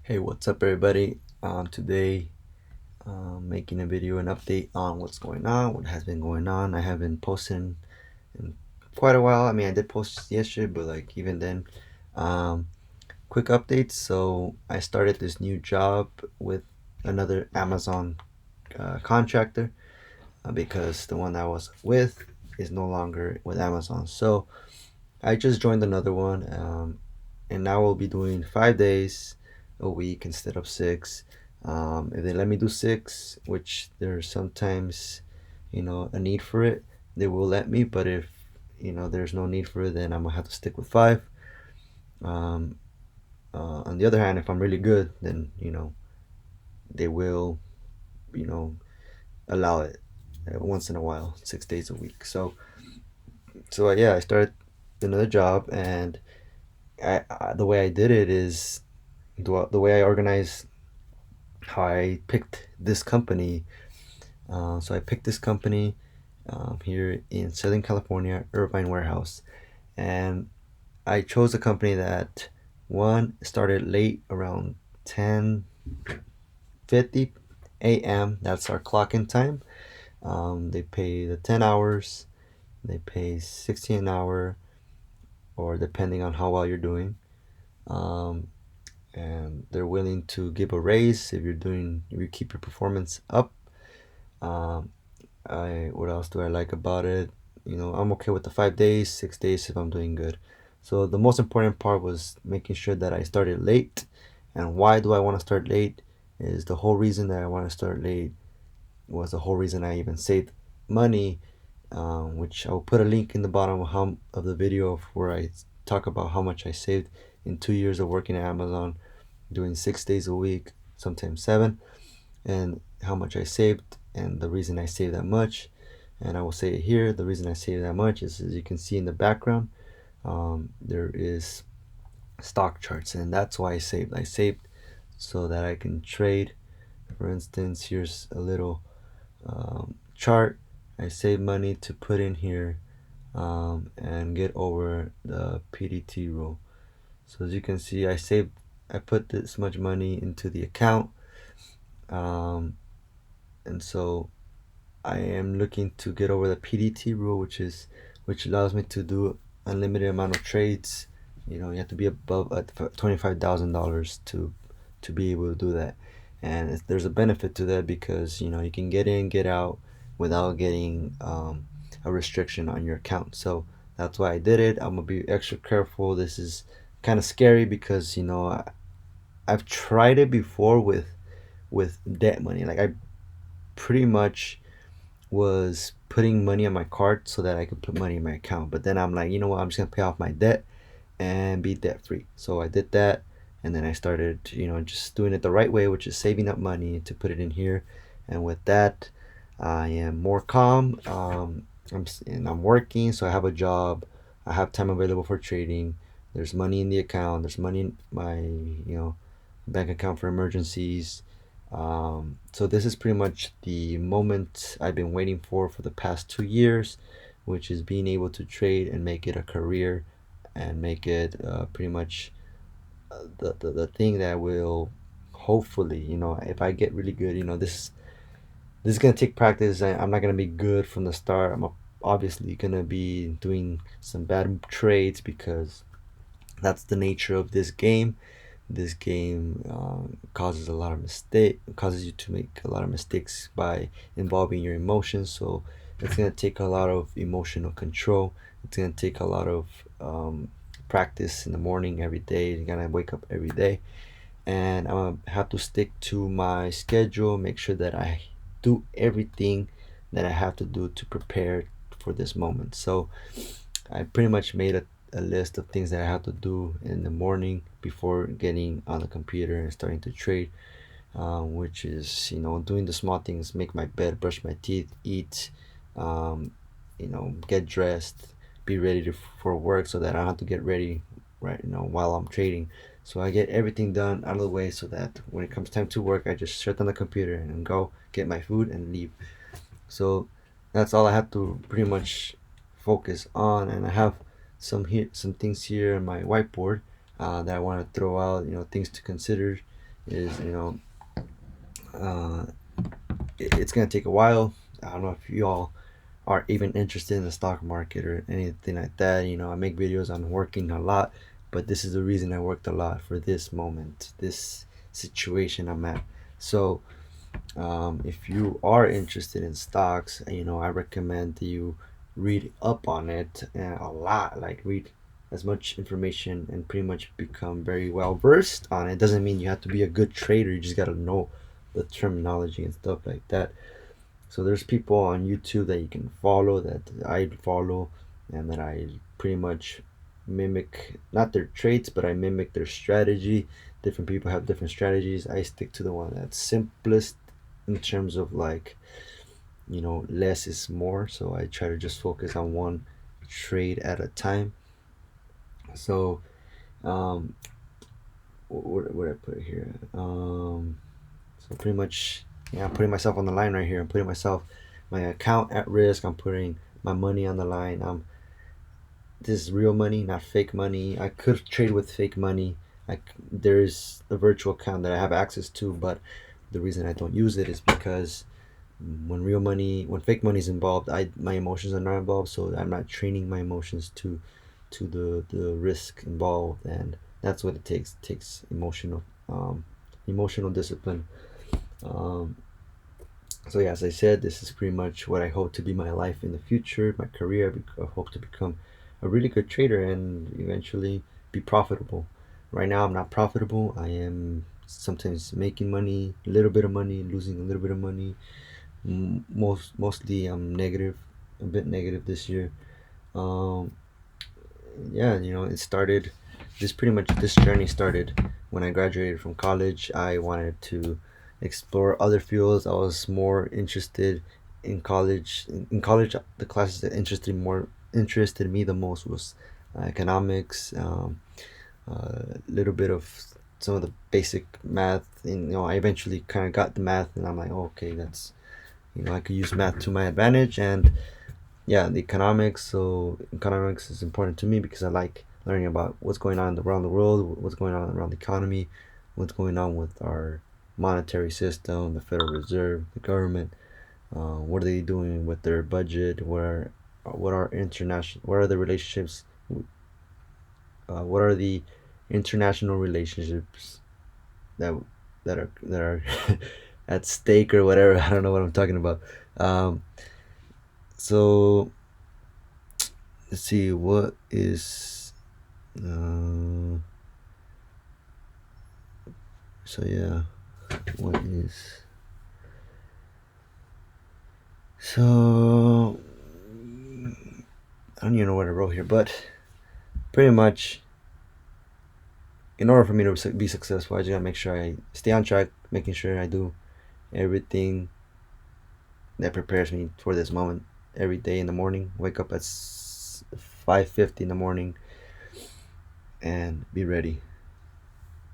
Hey, what's up, everybody? Today, making a video, an update on what's going on, what has been going on. I haven't posted in quite a while. I mean, I did post yesterday, but like even then, um, quick updates. So I started this new job with another Amazon contractor because the one I was with is no longer with Amazon. So I just joined another one, and now we'll be doing 5 days a week instead of six. If they let me do six, which there's sometimes, a need for it, they will let me. But if there's no need for it, then I'm gonna have to stick with five. Um, on the other hand, if I'm really good, then they will, you know, allow it once in a while, 6 days a week. So yeah, I started another job, and the way I did it is the way I organized how I picked this company. So I picked this company here in Southern California, Irvine Warehouse, and I chose a company that one started late around 10:50 a.m. That's our clock in time. They pay the 10 hours. They pay 16 an hour, or depending on how well you're doing. Um, and they're willing to give a raise if you keep your performance up. Um, I what else do I like about it? I'm okay with the 5 days, 6 days if I'm doing good. So the most important part was making sure that I started late. And why do I want to start late? Is the whole reason that I want to start late was the whole reason I even saved money, which I'll put a link in the bottom of the video of where I talk about how much I saved in 2 years of working at Amazon, doing 6 days a week, sometimes seven, and how much I saved and the reason I saved that much. And I will say it here. The reason I saved that much is, as you can see in the background, there is stock charts, and that's why I saved. I saved so that I can trade. For instance, here's a little chart. I save money to put in here and get over the PDT rule. So as you can see, I put this much money into the account, um, and so I am looking to get over the PDT rule, which allows me to do unlimited amount of trades. You have to be above $25,000 to be able to do that, and there's a benefit to that because you can get in, get out without getting a restriction on your account. So that's why I did it. I'm gonna be extra careful. This is kind of scary because I've tried it before with debt money. Like I pretty much was putting money on my card so that I could put money in my account. But then I'm like, you know what? I'm just gonna pay off my debt and be debt free. So I did that, and then I started, just doing it the right way, which is saving up money to put it in here. And with that, I am more calm. I'm working, so I have a job. I have time available for trading. There's money in the account. There's money in my, bank account for emergencies. So this is pretty much the moment I've been waiting for the past 2 years, which is being able to trade and make it a career and make it pretty much the thing that will hopefully, if I get really good, this is gonna take practice. I'm not gonna be good from the start. Obviously gonna be doing some bad trades because that's the nature of this game. This game causes you to make a lot of mistakes by involving your emotions. So it's gonna take a lot of emotional control. It's gonna take a lot of practice in the morning every day. You're gonna wake up every day, and I'm gonna have to stick to my schedule. Make sure that I do everything that I have to do to prepare for this moment. So I pretty much made a list of things that I have to do in the morning before getting on the computer and starting to trade, which is, doing the small things: make my bed, brush my teeth, eat, um, get dressed, be ready for work so that I don't have to get ready right, while I'm trading. So I get everything done out of the way so that when it comes time to work, I just shut down the computer and go get my food and leave. So that's all I have to pretty much focus on. And I have some things here on my whiteboard that I want to throw out. Things to consider is, uh, it's gonna take a while. I don't know if you all are even interested in the stock market or anything like that. I make videos on working a lot, but this is the reason I worked a lot for this moment, this situation I'm at. So, if you are interested in stocks, I recommend that you read up on it a lot. Like, read as much information and pretty much become very well versed on it. Doesn't mean you have to be a good trader. You just gotta know the terminology and stuff like that. So there's people on YouTube that you can follow, that I follow, and that I pretty much mimic, not their traits, but I mimic their strategy. Different people have different strategies. I stick to the one that's simplest in terms of, like, less is more. So I try to just focus on one trade at a time. So, um, what did I put here? So pretty much, yeah, I'm putting myself on the line right here. I'm putting my account at risk. I'm putting my money on the line. This is real money, not fake money. I could trade with fake money. There's a virtual account that I have access to, but the reason I don't use it is because when fake money is involved, my emotions are not involved, so I'm not training my emotions to the risk involved, and that's what it takes. It takes emotional discipline. Um, so yeah, as I said, this is pretty much what I hope to be my life in the future, my career. I hope to become a really good trader and eventually be profitable. Right now, I'm not profitable. I am sometimes making money, a little bit of money, losing a little bit of money. Mostly, I'm negative, a bit negative this year. Um, yeah, it started. This journey started when I graduated from college. I wanted to explore other fields. I was more interested in college. In college, the classes that interested me the most was economics, a little bit of some of the basic math. And I eventually kind of got the math, and I'm like, oh, okay, that's I could use math to my advantage. And yeah, the economics. So economics is important to me because I like learning about what's going on around the world, what's going on around the economy, what's going on with our monetary system, the Federal Reserve, the government. What are they doing with their budget? What are the relationships? What are the international relationships that that are at stake or whatever? I don't know what I'm talking about. Um, so let's see, what is uh, so yeah, what is so I don't even know what I wrote here, but pretty much, in order for me to be successful, I just gotta make sure I stay on track, making sure I do everything that prepares me for this moment every day in the morning. Wake up at 5:50 in the morning and be ready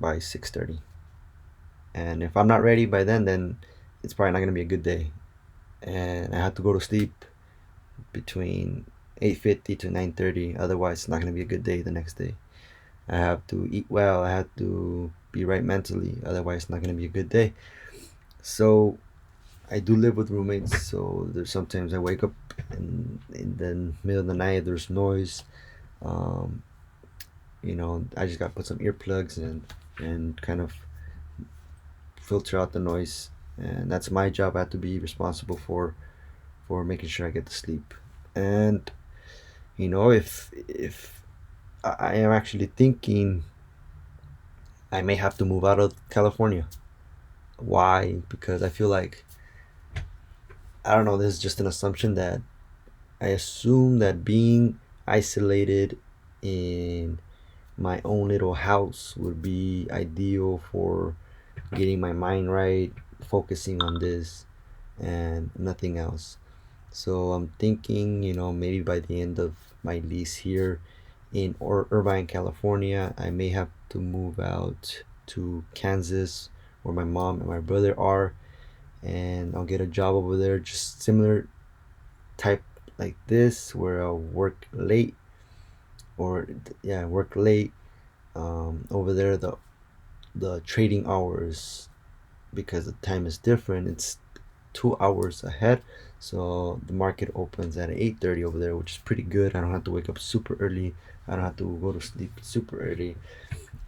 by 6:30. And if I'm not ready by then it's probably not gonna be a good day. And I have to go to sleep between 8:50 to 9:30. Otherwise, it's not gonna be a good day the next day. I have to eat well. I have to be right mentally. Otherwise, it's not gonna be a good day. So I do live with roommates. So there's sometimes I wake up and in the middle of the night there's noise. Um, I just got to put some earplugs and kind of filter out the noise. And that's my job. I have to be responsible for making sure I get to sleep. And if I am actually thinking I may have to move out of California. Why? Because I feel like, I don't know, this is just an assumption that I assume that being isolated in my own little house would be ideal for getting my mind right, focusing on this and nothing else. So I'm thinking, maybe by the end of my lease here in Irvine, California, I may have to move out to Kansas, where my mom and my brother are, and I'll get a job over there, just similar type like this, where I'll work late, or yeah, work late over there. the trading hours, because the time is different, it's 2 hours ahead. So the market opens at 8:30 over there, which is pretty good. I don't have to wake up super early. I don't have to go to sleep super early.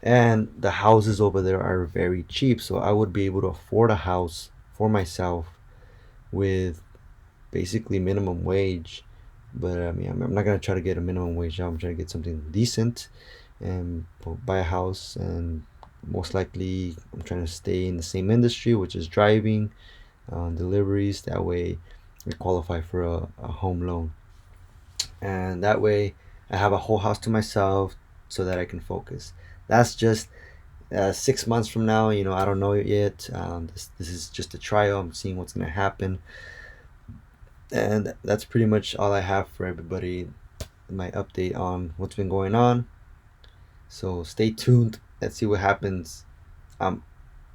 And the houses over there are very cheap, so I would be able to afford a house for myself with basically minimum wage. But I mean, I'm not gonna try to get a minimum wage job. I'm trying to get something decent and buy a house. And most likely, I'm trying to stay in the same industry, which is driving, deliveries. That way, I qualify for a home loan, and that way, I have a whole house to myself so that I can focus. That's just 6 months from now. I don't know it yet. This is just a trial. I'm seeing what's gonna happen, and that's pretty much all I have for everybody. My update on what's been going on. So stay tuned. Let's see what happens. Um,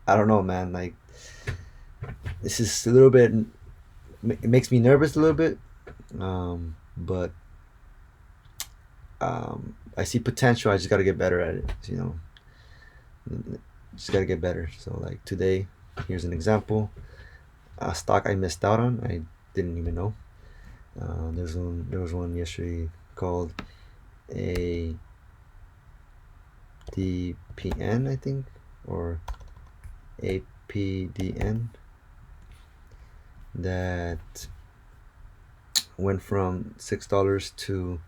I don't know, man. Like, this is a little bit. It makes me nervous a little bit. But I see potential. I just gotta get better at it. Just gotta get better. So like today, here's an example. A stock I missed out on. I didn't even know. There was one yesterday called a DPN, I think, or APDN, that went from $6 to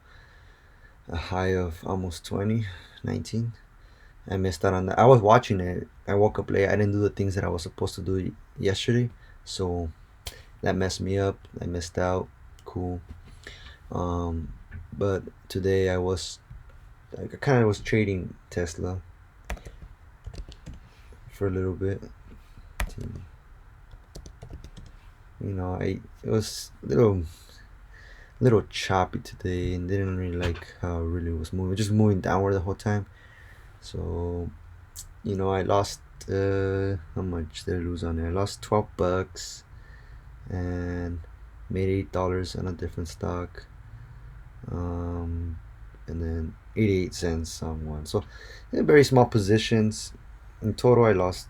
a high of almost 20, 19. I missed out on that. I was watching it. I woke up late. I didn't do the things that I was supposed to do yesterday, so that messed me up. I missed out. Cool. Um, but today I kind of was trading Tesla for a little bit. It was a little choppy today, and didn't really like how it really was moving. Just moving downward the whole time. So I lost. How much did I lose on it? I lost $12 and made $8 on a different stock. And then 88 cents on one. So very small positions. In total, I lost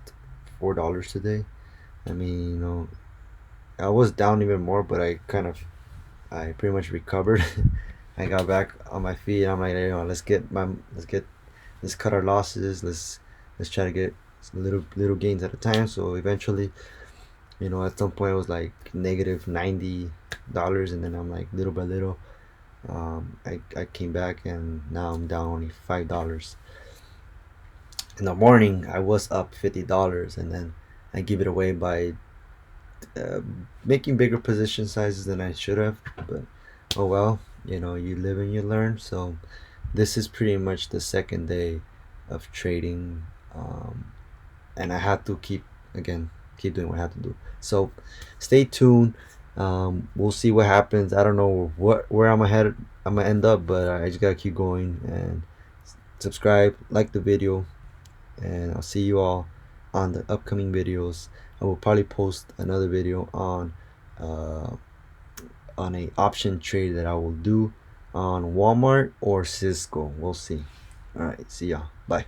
$4 today. I mean, I was down even more, but I pretty much recovered. I got back on my feet. I'm like, let's cut our losses. Let's try to get little gains at a time. So eventually, at some point it was like negative $90, and then I'm like, little by little, I came back, and now I'm down only $5. In the morning I was up $50, and then I give it away by uh, making bigger position sizes than I should have. But oh well, you live and you learn. So this is pretty much the second day of trading, and I had to keep doing what I have to do. So stay tuned. We'll see what happens. I don't know where I'm gonna end up, but I just gotta keep going and subscribe, like the video, and I'll see you all on the upcoming videos. I will probably post another video uh, on a option trade that I will do on Walmart or Cisco. We'll see. All right, see y'all. Bye.